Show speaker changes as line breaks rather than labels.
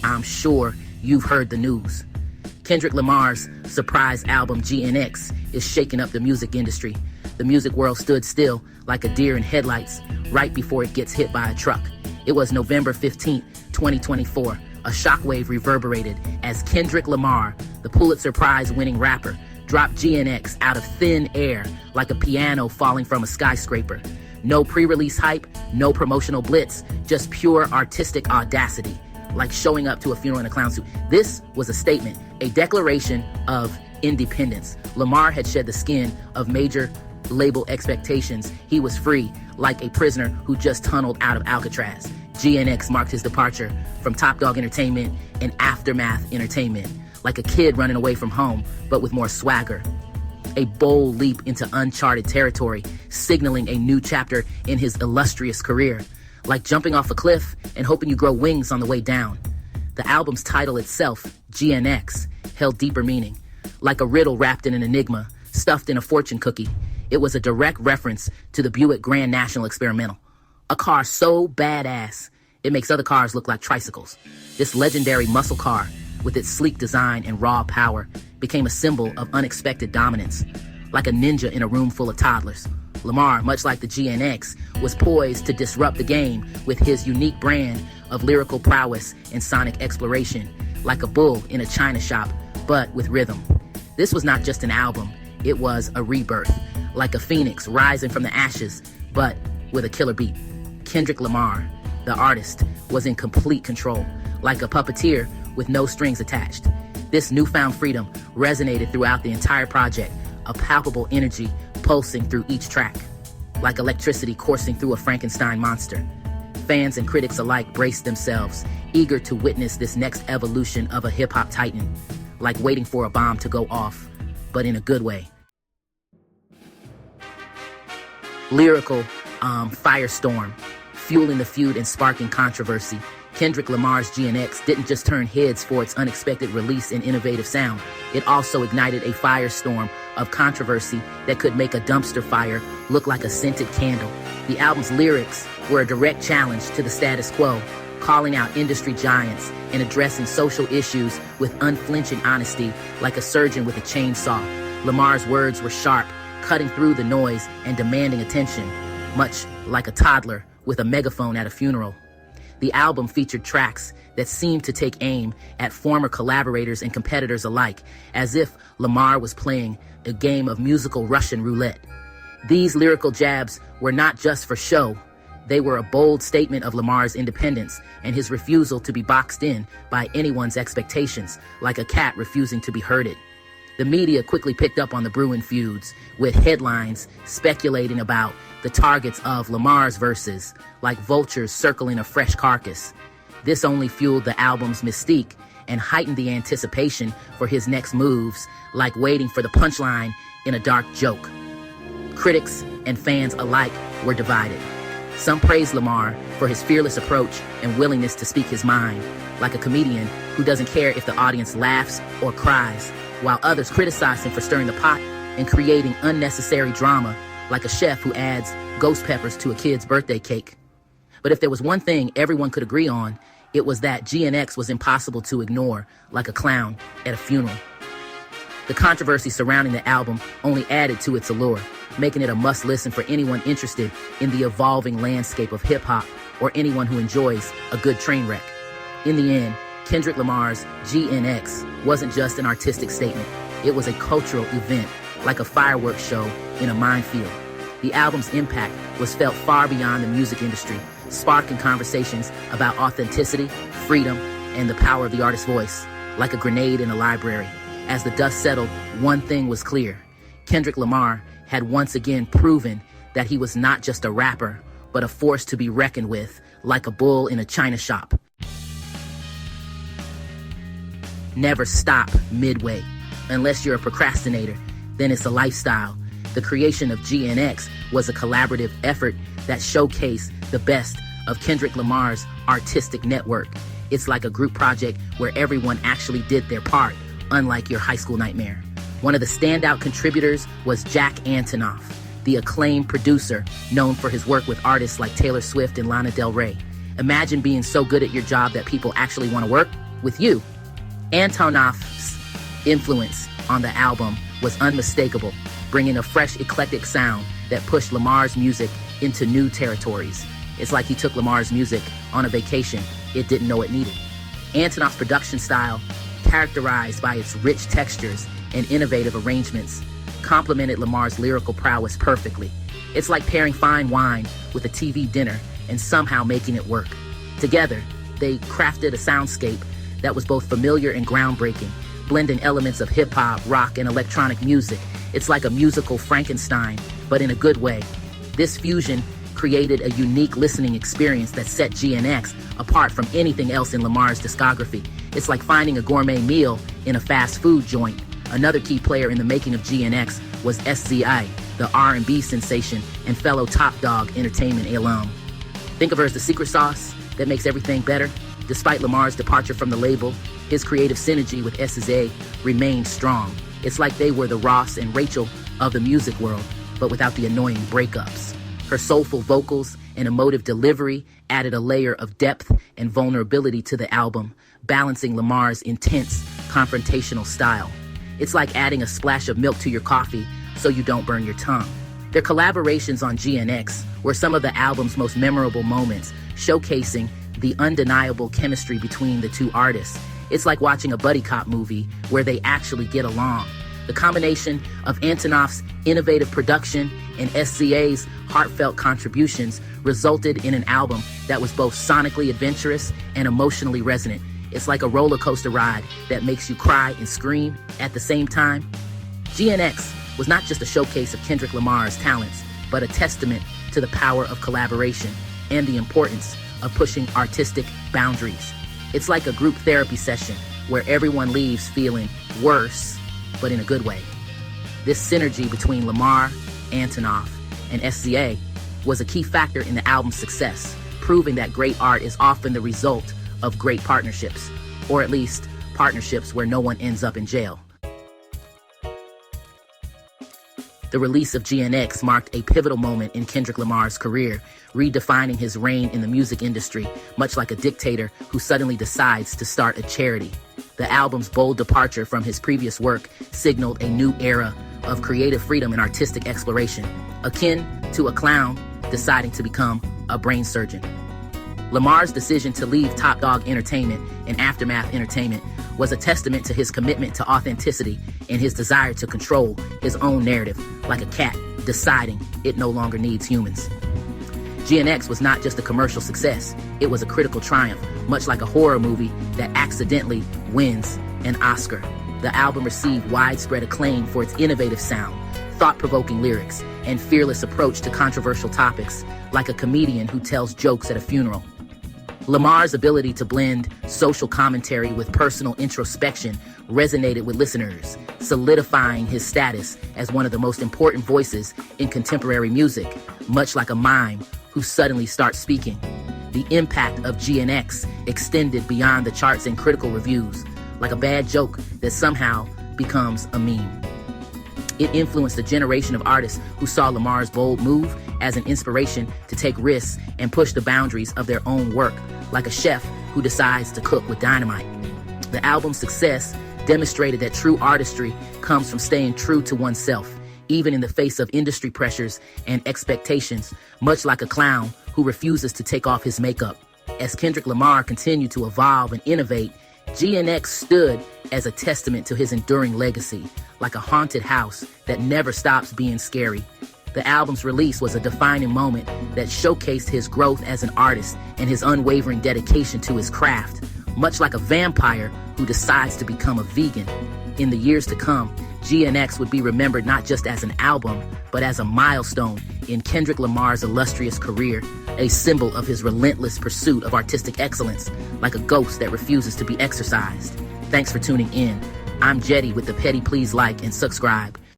I'm sure you've heard the news. Kendrick Lamar's surprise album GNX is shaking up the music industry. The music world stood still like a deer in headlights right before it gets hit by a truck. It was November 15th, 2024. A shockwave reverberated as Kendrick Lamar, the Pulitzer Prize-winning rapper, dropped GNX out of thin air like a piano falling from a skyscraper. No pre-release hype, no promotional blitz, just pure artistic audacity, like showing up to a funeral in a clown suit. This was a statement, a declaration of independence. Lamar had shed the skin of major label expectations. He was free, like a prisoner who just tunneled out of Alcatraz. GNX marked his departure from Top Dog Entertainment and Aftermath Entertainment, like a kid running away from home, but with more swagger. A bold leap into uncharted territory, signaling a new chapter in his illustrious career, like jumping off a cliff and hoping you grow wings on the way down. The album's title itself, GNX, held deeper meaning, like a riddle wrapped in an enigma, stuffed in a fortune cookie. It was a direct reference to the Buick Grand National Experimental, a car so badass it makes other cars look like tricycles. This legendary muscle car, with its sleek design and raw power, became a symbol of unexpected dominance, like a ninja in a room full of toddlers. Lamar, much like the GNX, was poised to disrupt the game with his unique brand of lyrical prowess and sonic exploration, like a bull in a china shop, but with rhythm. This was not just an album, it was a rebirth, like a phoenix rising from the ashes, but with a killer beat. Kendrick Lamar, the artist, was in complete control, like a puppeteer with no strings attached. This newfound freedom resonated throughout the entire project, a palpable energy pulsing through each track, like electricity coursing through a Frankenstein monster. Fans and critics alike braced themselves, eager to witness this next evolution of a hip-hop titan, like waiting for a bomb to go off, but in a good way. Lyrical firestorm, fueling the feud and sparking controversy. Kendrick Lamar's GNX didn't just turn heads for its unexpected release and innovative sound. It also ignited a firestorm of controversy that could make a dumpster fire look like a scented candle. The album's lyrics were a direct challenge to the status quo, calling out industry giants and addressing social issues with unflinching honesty, like a surgeon with a chainsaw. Lamar's words were sharp, cutting through the noise and demanding attention, much like a toddler with a megaphone at a funeral. The album featured tracks that seemed to take aim at former collaborators and competitors alike, as if Lamar was playing a game of musical Russian roulette. These lyrical jabs were not just for show. They were a bold statement of Lamar's independence and his refusal to be boxed in by anyone's expectations, like a cat refusing to be herded. The media quickly picked up on the brewing feuds, with headlines speculating about the targets of Lamar's verses, like vultures circling a fresh carcass. This only fueled the album's mystique and heightened the anticipation for his next moves, like waiting for the punchline in a dark joke. Critics and fans alike were divided. Some praised Lamar for his fearless approach and willingness to speak his mind, like a comedian who doesn't care if the audience laughs or cries, while others criticized him for stirring the pot and creating unnecessary drama, like a chef who adds ghost peppers to a kid's birthday cake. But if there was one thing everyone could agree on, it was that GNX was impossible to ignore, like a clown at a funeral. The controversy surrounding the album only added to its allure, making it a must-listen for anyone interested in the evolving landscape of hip-hop or anyone who enjoys a good train wreck. In the end, Kendrick Lamar's GNX wasn't just an artistic statement. It was a cultural event, like a fireworks show in a minefield. The album's impact was felt far beyond the music industry, sparking conversations about authenticity, freedom, and the power of the artist's voice, like a grenade in a library. As the dust settled, one thing was clear. Kendrick Lamar had once again proven that he was not just a rapper, but a force to be reckoned with, like a bull in a china shop. Never stop midway. Unless you're a procrastinator, then it's a lifestyle. The creation of GNX was a collaborative effort that showcased the best of Kendrick Lamar's artistic network. It's like a group project where everyone actually did their part, unlike your high school nightmare. One of the standout contributors was Jack Antonoff, the acclaimed producer known for his work with artists like Taylor Swift and Lana Del Rey. Imagine being so good at your job that people actually want to work. With You, Antonoff's influence on the album was unmistakable, bringing a fresh, eclectic sound that pushed Lamar's music into new territories. It's like he took Lamar's music on a vacation it didn't know it needed. Antonoff's production style, characterized by its rich textures and innovative arrangements, complemented Lamar's lyrical prowess perfectly. It's like pairing fine wine with a TV dinner and somehow making it work. Together, they crafted a soundscape that was both familiar and groundbreaking, blending elements of hip-hop, rock, and electronic music. It's like a musical Frankenstein, but in a good way. This fusion created a unique listening experience that set GNX apart from anything else in Lamar's discography. It's like finding a gourmet meal in a fast food joint. Another key player in the making of GNX was SZA, the R&B sensation and fellow Top Dog Entertainment alum. Think of her as the secret sauce that makes everything better. Despite Lamar's departure from the label, his creative synergy with SZA remained strong. It's like they were the Ross and Rachel of the music world, but without the annoying breakups. Her soulful vocals and emotive delivery added a layer of depth and vulnerability to the album, balancing Lamar's intense, confrontational style. It's like adding a splash of milk to your coffee so you don't burn your tongue. Their collaborations on GNX were some of the album's most memorable moments, showcasing the undeniable chemistry between the two artists. It's like watching a buddy cop movie where they actually get along. The combination of Antonoff's innovative production and SZA's heartfelt contributions resulted in an album that was both sonically adventurous and emotionally resonant. It's like a roller coaster ride that makes you cry and scream at the same time. GNX was not just a showcase of Kendrick Lamar's talents, but a testament to the power of collaboration and the importance of pushing artistic boundaries. It's like a group therapy session where everyone leaves feeling worse, but in a good way. This synergy between Lamar, Antonoff, and SZA was a key factor in the album's success, proving that great art is often the result of great partnerships, or at least partnerships where no one ends up in jail. The release of GNX marked a pivotal moment in Kendrick Lamar's career, redefining his reign in the music industry, much like a dictator who suddenly decides to start a charity. The album's bold departure from his previous work signaled a new era of creative freedom and artistic exploration, akin to a clown deciding to become a brain surgeon. Lamar's decision to leave Top Dog Entertainment and Aftermath Entertainment was a testament to his commitment to authenticity and his desire to control his own narrative, like a cat deciding it no longer needs humans. GNX was not just a commercial success, it was a critical triumph, much like a horror movie that accidentally wins an Oscar. The album received widespread acclaim for its innovative sound, thought-provoking lyrics, and fearless approach to controversial topics, like a comedian who tells jokes at a funeral. Lamar's ability to blend social commentary with personal introspection resonated with listeners, solidifying his status as one of the most important voices in contemporary music, much like a mime who suddenly starts speaking. The impact of GNX extended beyond the charts and critical reviews, like a bad joke that somehow becomes a meme. It influenced a generation of artists who saw Lamar's bold move as an inspiration to take risks and push the boundaries of their own work, like a chef who decides to cook with dynamite. The album's success demonstrated that true artistry comes from staying true to oneself, even in the face of industry pressures and expectations, much like a clown who refuses to take off his makeup. As Kendrick Lamar continued to evolve and innovate, GNX stood as a testament to his enduring legacy, like a haunted house that never stops being scary. The album's release was a defining moment that showcased his growth as an artist and his unwavering dedication to his craft, much like a vampire who decides to become a vegan. In the years to come, GNX would be remembered not just as an album, but as a milestone in Kendrick Lamar's illustrious career, a symbol of his relentless pursuit of artistic excellence, like a ghost that refuses to be exorcised. Thanks for tuning in. I'm Jetty with the Petty Please Like and Subscribe.